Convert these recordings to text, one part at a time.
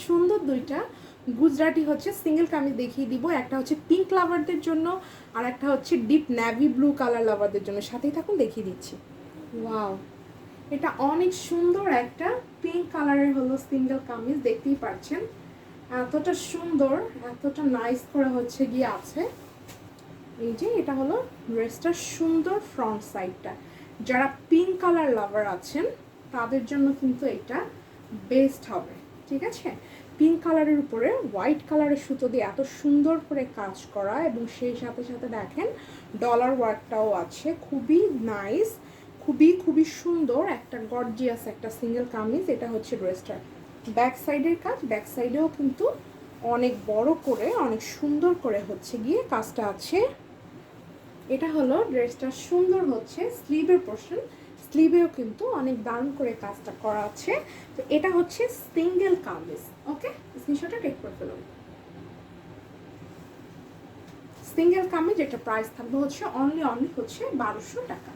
সুন্দর দুইটা গুজরাটি হচ্ছে সিঙ্গেল কামিজ দেখিয়ে দিব। একটা হচ্ছে পিঙ্ক লাভারদের জন্য, আর একটা হচ্ছে ডিপ নেভি ব্লু কালার লাভারদের জন্য। সাথেই থাকুন, দেখিয়ে দিচ্ছি। ওয়াও, এটা অনেক সুন্দর একটা পিঙ্ক কালারের হলো সিঙ্গেল কামিজ, দেখতেই পাচ্ছেন এতটা সুন্দর, এতটা নাইস করে হচ্ছে গিয়ে আছে। এই যে এটা হলো ড্রেসটার সুন্দর ফ্রন্ট সাইডটা। যারা পিঙ্ক কালার লাভার আছেন তাদের জন্য কিন্তু এটা বেস্ট হবে, ঠিক আছে। পিঙ্ক কালারের উপরে হোয়াইট কালারের সুতো দিয়ে এত সুন্দর করে কাজ করা, এবং সেই সাথে সাথে দেখেন ডলার ওয়ার্কটাও আছে, খুবই নাইস, খুবই খুবই সুন্দর একটা গর্জিয়াস একটা সিঙ্গেল কামিজ। এটা হচ্ছে ড্রেসটার ব্যাক সাইডের কাজ। ব্যাক সাইডেও কিন্তু অনেক বড় করে অনেক সুন্দর করে হচ্ছে গিয়ে কাজটা আছে। এটা হলো ড্রেসটা সুন্দর হচ্ছে স্লিভের পোর্শন, স্লিভেও কিন্তু অনেক দারুণ করে কাজটা করা আছে। তো এটা হচ্ছে সিঙ্গেল কামিজ। ওকে, স্ক্রিনশটটা টেক করে ফেলুন। সিঙ্গেল কামিজ, এটা প্রাইস থাকবে হচ্ছে অনলি হচ্ছে 1200 টাকা।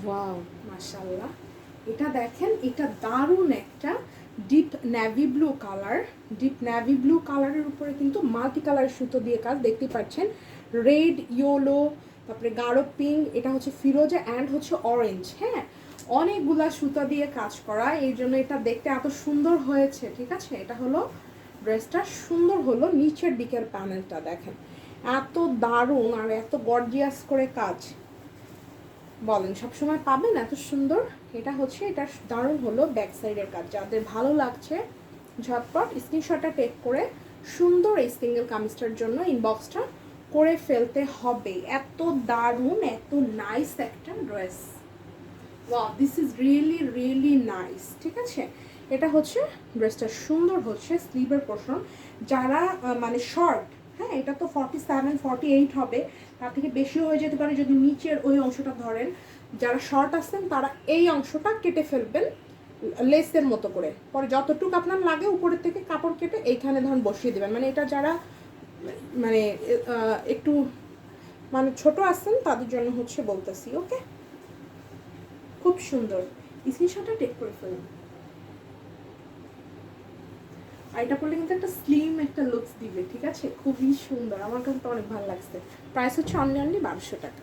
ওয়াও, মাশাআল্লাহ, এটা দেখেন, এটা দারুণ একটা deep navy blue colour. Deep navy blue কালারের উপরে কিন্তু মাল্টি কালার সুতো দিয়ে কাজ, দেখতে পাচ্ছেন রেড, ইয়েলো, তারপরে গাঢ় পিঙ্ক, এটা হচ্ছে ফিরোজা অ্যান্ড হচ্ছে অরেঞ্জ। হ্যাঁ, অনেকগুলা সুতা দিয়ে কাজ করা, এই জন্য এটা দেখতে এত সুন্দর হয়েছে, ঠিক আছে। এটা হলো ড্রেসটা সুন্দর হলো নিচের দিকের প্যানেলটা দেখেন, এত দারুণ আর এত গর্জিয়াস করে কাজ বলেন সবসময় পাবেন এত সুন্দর। এটা হচ্ছে, এটা দারুণ হলো ব্যাক সাইডের কাজ। যাদের ভালো লাগছে ঝটপট স্ক্রিনশটটা টেক করে সুন্দর এই সিঙ্গেল কামিজটার জন্য ইনবক্সটা করে ফেলতে হবে। এত দারুণ, এত নাইস একটা dress. Wow, this is really really nice, ঠিক আছে। এটা হচ্ছে ড্রেসটা সুন্দর হচ্ছে স্লিভের পোর্শন। যারা মানে শর্ট, হ্যাঁ, এটা তো 47 48 হবে, তার থেকে বেশিও হয়ে যেতে পারে যদি নিচের ওই অংশটা ধরেন। যারা শর্ট আছেন তারা এই অংশটা কেটে ফেলবেন লেসের মতো করে, পরে যতটুকু আপনার লাগে উপরের থেকে কাপড় কেটে এইখানে ধরুন বসিয়ে দেবেন। মানে এটা যারা মানে একটু মানে ছোট আছেন তাদের জন্য হচ্ছে বলতেছি। ওকে, খুব সুন্দর, স্ক্রিনশটটা টেক করে ফেলুন। আর এটা পরলে কিন্তু একটা স্লিম একটা লুকস দিবে, ঠিক আছে, খুবই সুন্দর, আমার কাছে তো অনেক ভালো লাগছে। প্রাইস হচ্ছে অনলি 1200 টাকা।